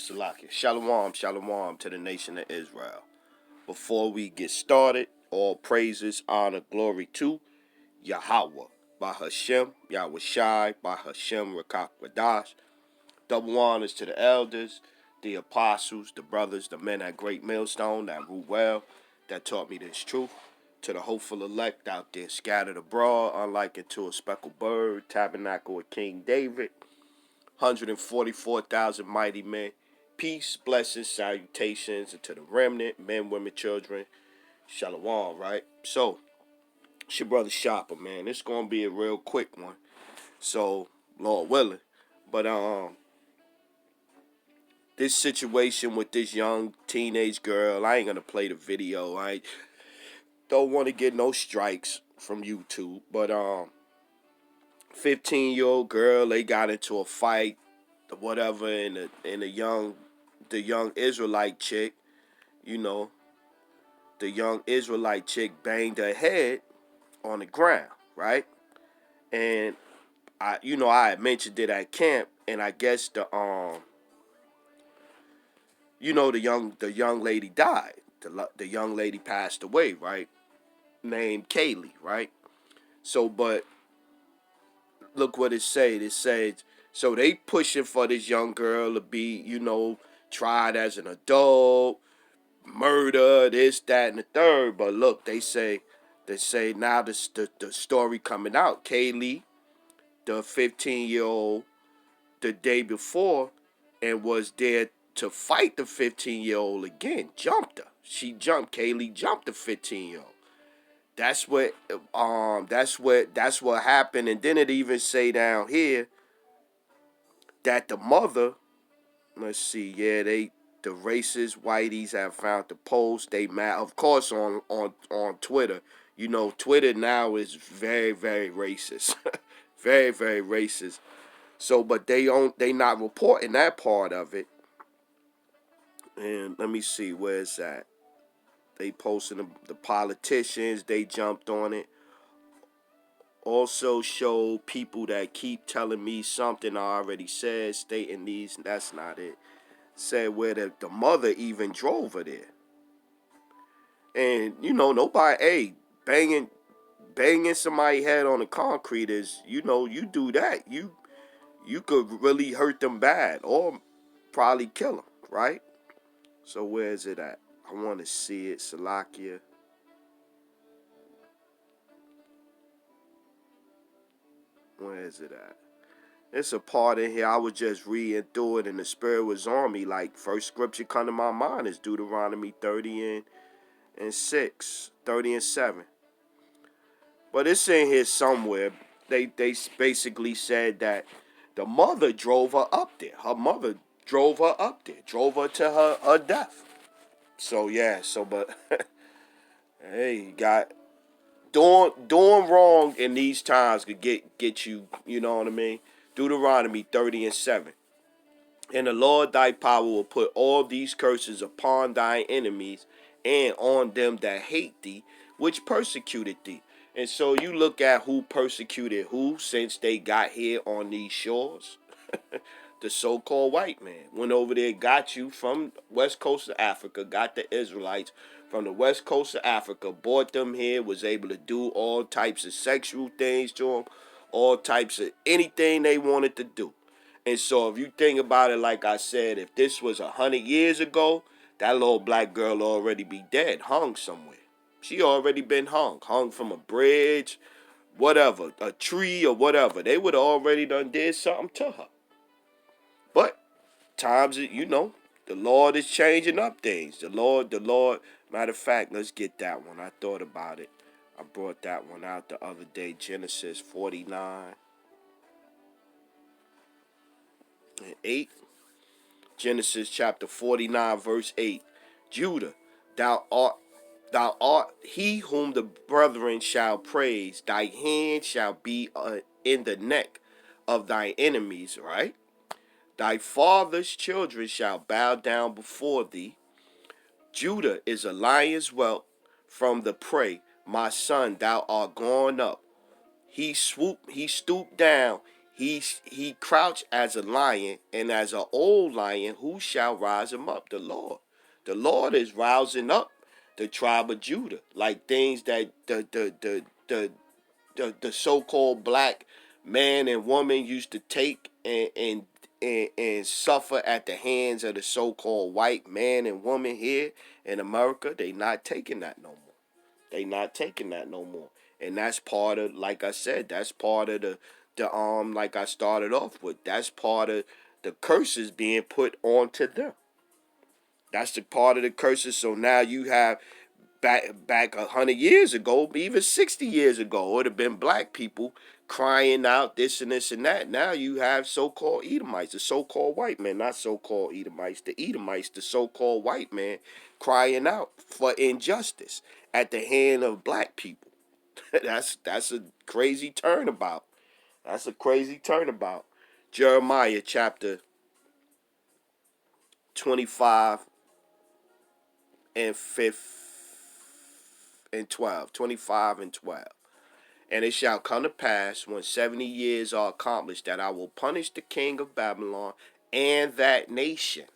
Salakia. Shalom, shalom to the nation of Israel. Before we get started, all praises, honor, glory to Yahweh. By Hashem, Yahweh Shai, by Hashem, Rakak Wadash. Double honors to the elders, the apostles, the brothers, the men at Great Millstone that rule well, that taught me this truth. To the hopeful elect out there scattered abroad, unlike unto a speckled bird, tabernacle of King David. 144,000 mighty men. Peace, blessings, salutations, and to the remnant, men, women, children. Shalom, right? So, it's your brother Shopper, man. It's going to be a real quick one. So, Lord willing. But, this situation with this young teenage girl, I ain't going to play the video. I don't want to get no strikes from YouTube. But, 15-year-old girl, they got into a fight, whatever, and the young Israelite chick, the young Israelite chick banged her head on the ground, right? And I had mentioned it at camp, and I guess the young lady died. The young lady passed away, right? Named Kaylee, right? So, but look what it said. It said, so they pushing for this young girl to be, tried as an adult, murder, this, that, and the third. But look, they say now the story coming out. Kaylee, the 15-year-old, the day before, and was there to fight the 15-year-old again. Jumped her. Kaylee jumped the 15-year-old. That's what happened. And then it even say down here that the mother, let's see, the racist whiteys have found the post. They mad, of course, on Twitter. Twitter now is very, very racist. Very, very racist. So, but they not reporting that part of it. And let me see, where is that? They posting the politicians, they jumped on it. Also show people that keep telling me something I already said, stating these, that's not it. Said where the mother even drove her there. And, nobody, banging somebody's head on the concrete is, you do that. You could really hurt them bad or probably kill them, right? So where is it at? I want to see it, Salakia. Where is it at? It's a part in here. I was just reading through it and the spirit was on me. Like, first scripture come to my mind is Deuteronomy 30 and 6, 30 and 7. But it's in here somewhere. They basically said that the mother drove her up there. Her mother drove her up there. Drove her to her death. So, yeah. But, hey, you got... Doing wrong in these times could get you, you know what I mean? Deuteronomy 30 and 7. And the Lord thy power will put all these curses upon thy enemies and on them that hate thee, which persecuted thee. And so you look at who persecuted who since they got here on these shores. The so-called white man went over there, got you from west coast of Africa, got the Israelites from the west coast of Africa, brought them here, was able to do all types of sexual things to them, all types of anything they wanted to do. And so if you think about it, like I said, if this was 100 years ago, that little black girl already be dead, hung somewhere. She already been hung from a bridge, whatever, a tree or whatever. They would have already done did something to her. But times, the Lord is changing up things. The Lord, matter of fact, let's get that one. I thought about it. I brought that one out the other day, Genesis 49 and 8. Genesis chapter 49, verse 8. Judah, thou art he whom the brethren shall praise. Thy hand shall be in the neck of thy enemies, right? Thy father's children shall bow down before thee. Judah is a lion's whelp from the prey. My son, thou art gone up. He stooped down. He crouched as a lion, and as an old lion, who shall rise him up? The Lord. The Lord is rousing up the tribe of Judah, like things that the so-called black man and woman used to take and suffer at the hands of the so-called white man and woman here in America. They not taking that no more. They not taking that no more. And that's part of, like I said, that's part of the like I started off with. That's part of the curses being put onto them. That's the part of the curses. So now you have back 100 years ago, even 60 years ago, it would have been black people crying out this and this and that. Now you have so-called Edomites, the so-called white men, not so-called Edomites, the so-called white man crying out for injustice at the hand of black people. That's a crazy turnabout. That's a crazy turnabout. Jeremiah chapter 25 and 12. 25 and 12. And it shall come to pass when 70 years are accomplished that I will punish the king of Babylon and that nation,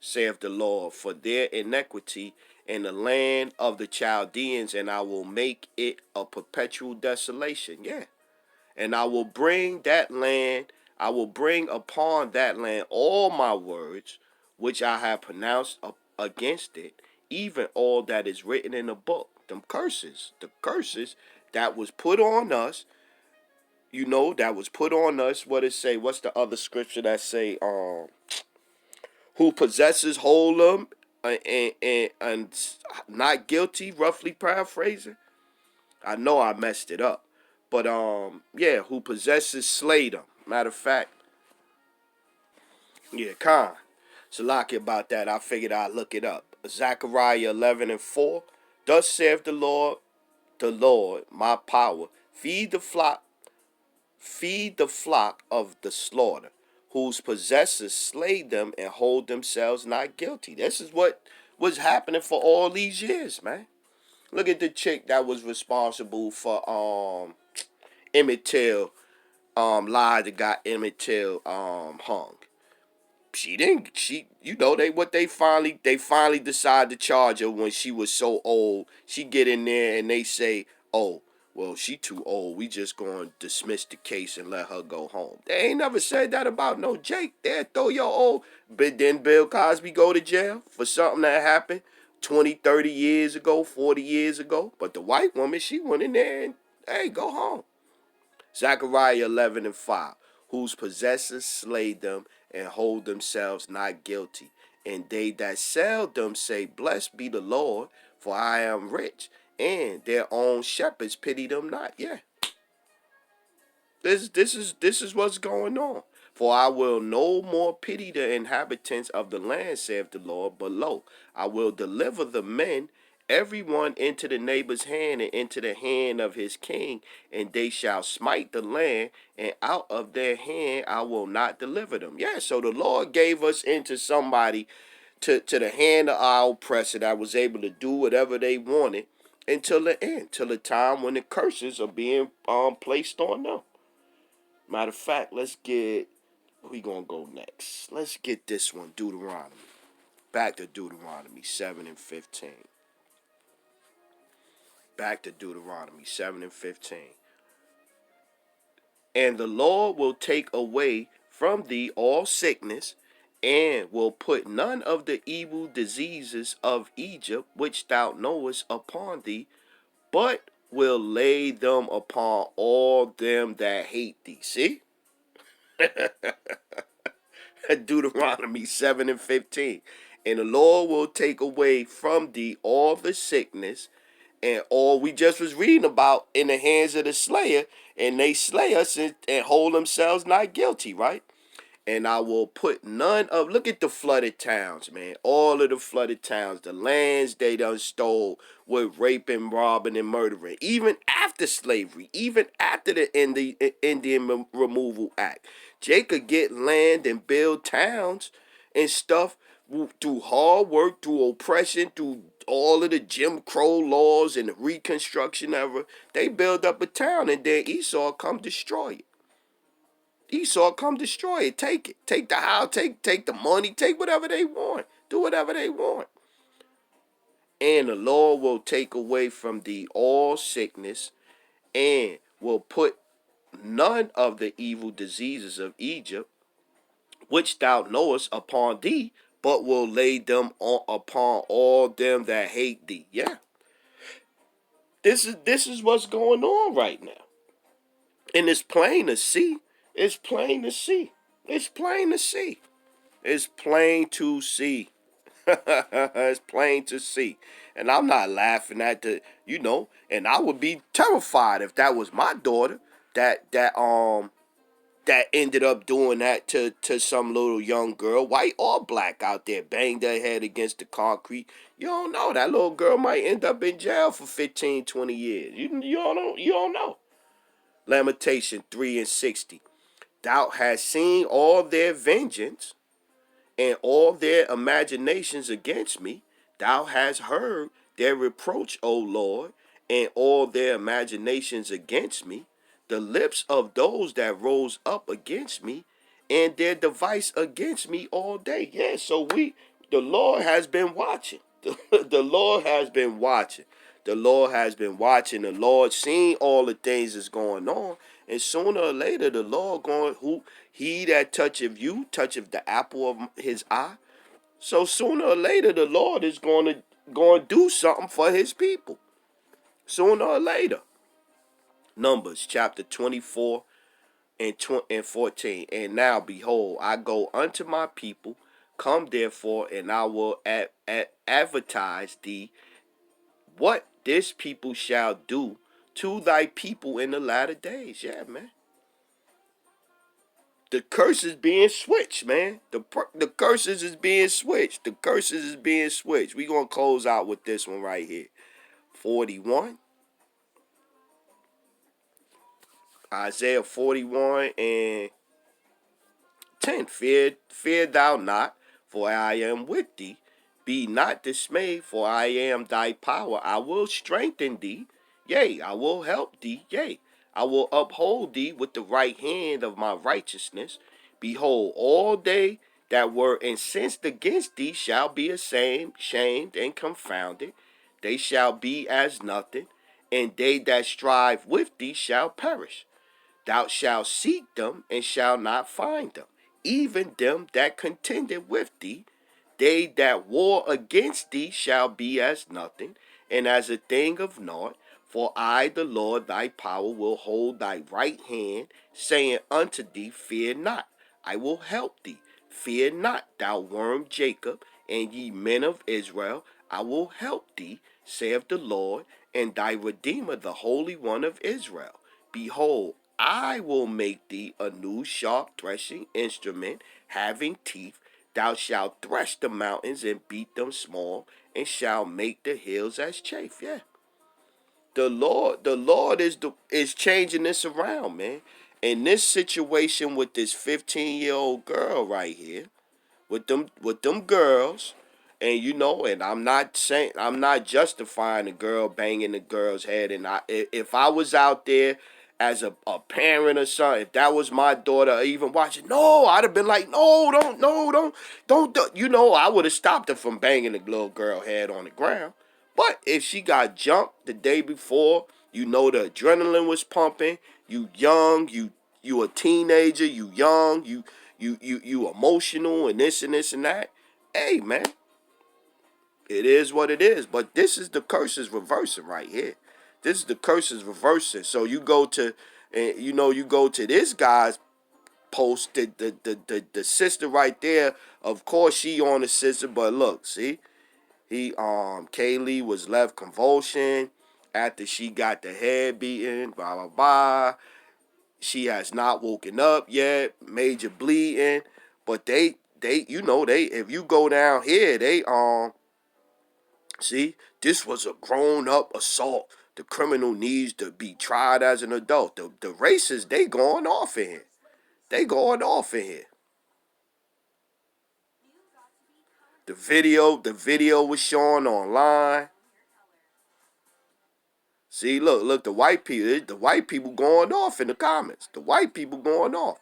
saith the Lord, for their iniquity in the land of the Chaldeans, and I will make it a perpetual desolation. Yeah. And I will bring upon that land all my words which I have pronounced against it, even all that is written in the book. The curses that was put on us, that was put on us. What it say? What's the other scripture that say, who possesses hold them and not guilty, roughly paraphrasing? I know I messed it up. But yeah, who possesses slay them. Matter of fact, yeah, Khan. Salaki about that. I figured I'd look it up. Zechariah 11 and 4. Thus saith the Lord, my power, feed the flock of the slaughter, whose possessors slay them and hold themselves not guilty. This is what was happening for all these years, man. Look at the chick that was responsible for Emmett Till, lied that got Emmett Till hung. They finally decided to charge her when she was so old. She get in there and they say, oh, well, she too old. We just gonna dismiss the case and let her go home. They ain't never said that about no Jake. They'll throw your old, but then Bill Cosby go to jail for something that happened 20, 30 years ago, 40 years ago. But the white woman, she went in there and, hey, go home. Zechariah 11 and 5. Whose possessors slay them and hold themselves not guilty. And they that sell them say, blessed be the Lord, for I am rich. And their own shepherds pity them not. Yeah. This is what's going on. For I will no more pity the inhabitants of the land, saith the Lord, but lo, I will deliver the men, everyone into the neighbor's hand and into the hand of his king, and they shall smite the land, and out of their hand I will not deliver them. Yeah, so the Lord gave us into somebody, to the hand of our oppressor that was able to do whatever they wanted until the end, till the time when the curses are being placed on them. Matter of fact, we gonna go next. Let's get this one, Deuteronomy. Back to Deuteronomy 7 and 15. Back to Deuteronomy 7 and 15. And the Lord will take away from thee all sickness, and will put none of the evil diseases of Egypt, which thou knowest, upon thee, but will lay them upon all them that hate thee. See? Deuteronomy 7 and 15. And the Lord will take away from thee all the sickness and all we just was reading about in the hands of the slayer, and they slay us and hold themselves not guilty, right? And I will put none of, look at the flooded towns, man. All of the flooded towns, the lands they done stole with raping, robbing, and murdering. Even after slavery, even after the Indian Removal Act. They could get land and build towns and stuff through hard work, through oppression, through all of the Jim Crow laws and the Reconstruction era. They build up a town and then Esau come destroy it. Esau, come destroy it. Take it. Take the house. Take the money. Take whatever they want. Do whatever they want. And the Lord will take away from thee all sickness, and will put none of the evil diseases of Egypt, which thou knowest, upon thee, but will lay them upon all them that hate thee. Yeah. This is what's going on right now. And it's plain to see. It's plain to see. It's plain to see. It's plain to see. It's plain to see. And I'm not laughing at and I would be terrified if that was my daughter that ended up doing that to some little young girl, white or black, out there, banged her head against the concrete. You don't know. That little girl might end up in jail for 15, 20 years. You don't know. Lamentation 3:60. Thou hast seen all their vengeance and all their imaginations against me. Thou hast heard their reproach, O Lord, and all their imaginations against me, the lips of those that rose up against me, and their device against me all day. Yeah, so the Lord has been watching. The Lord has been watching. The Lord has been watching. The Lord seeing all the things that's going on. And sooner or later, the Lord he that toucheth you, toucheth the apple of his eye. So sooner or later, the Lord is going to do something for his people. Sooner or later. Numbers chapter 24 and 14. And now, behold, I go unto my people. Come therefore, and I will advertise thee what this people shall do to thy people in the latter days. Yeah, man. The curse is being switched, man. The curses is being switched. The curses is being switched. We're going to close out with this one right here. 41. Isaiah 41 and 10. Fear thou not, for I am with thee. Be not dismayed, for I am thy power. I will strengthen thee. Yea, I will help thee. Yea, I will uphold thee with the right hand of my righteousness. Behold, all they that were incensed against thee shall be ashamed, shamed, and confounded. They shall be as nothing, and they that strive with thee shall perish. Thou shalt seek them, and shalt not find them, even them that contended with thee. They that war against thee shall be as nothing, and as a thing of naught. For I, the Lord thy power, will hold thy right hand, saying unto thee, Fear not, I will help thee. Fear not, thou worm Jacob, and ye men of Israel, I will help thee, saith the Lord, and thy Redeemer, the Holy One of Israel. Behold, I will make thee a new sharp threshing instrument, having teeth. Thou shalt thresh the mountains and beat them small, and shalt make the hills as chaff. Yeah. The Lord is changing this around, man. In this situation with this 15-year-old girl right here, with them girls, and and I'm not justifying the girl banging the girl's head. And if I was out there as a parent or something, if that was my daughter even watching, no, I'd have been like, no, don't, no, don't, I would have stopped her from banging the little girl head on the ground. But if she got jumped the day before, the adrenaline was pumping. You young, you a teenager, you young, you emotional and this and this and that. Hey, man, it is what it is. But this is the curses reversing right here. This is the curses reversing. So you go to, this guy's post, the sister right there. Of course, she on the sister, but look, see, Kaylee was left convulsion after she got the head beaten. Blah blah blah. She has not woken up yet. Major bleeding, but they if you go down here, see, this was a grown up assault. The criminal needs to be tried as an adult. The racists, they going off in here. They going off in here. The video was shown online. See, look, the white people going off in the comments. The white people going off.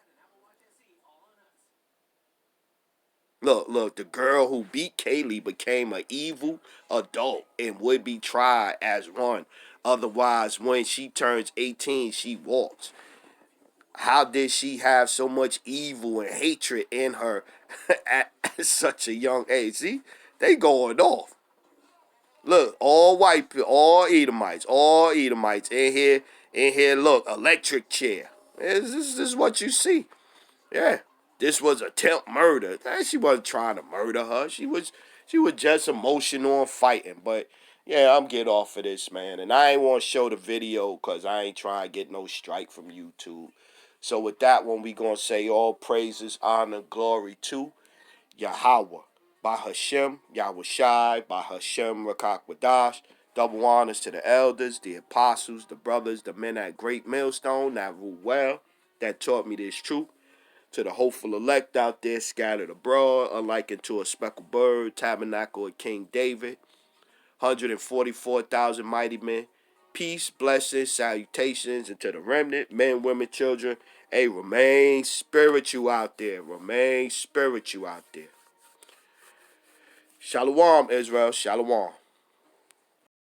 Look, the girl who beat Kaylee became an evil adult and would be tried as one. Otherwise, when she turns 18, she walks. How did she have so much evil and hatred in her at such a young age? See, they going off. Look, all white people, all Edomites in here. Look, electric chair. This is what you see. Yeah, this was attempt murder. She wasn't trying to murder her. She was just emotional and fighting. But yeah, I'm getting off of this, man. And I ain't want to show the video because I ain't trying to get no strike from YouTube. So with that one, we gonna say all praises, honor, glory to Yahweh. By Hashem, Yahweh Shai, by Hashem, Rakak Wadash. Double honors to the elders, the apostles, the brothers, the men at Great Millstone that rule well, that taught me this truth. To the hopeful elect out there scattered abroad, unlike unto a speckled bird, tabernacle of King David, 144,000 mighty men. Peace, blessings, salutations, and to the remnant, men, women, children. Hey, remain spiritual out there. Remain spiritual out there. Shalom, Israel. Shalom.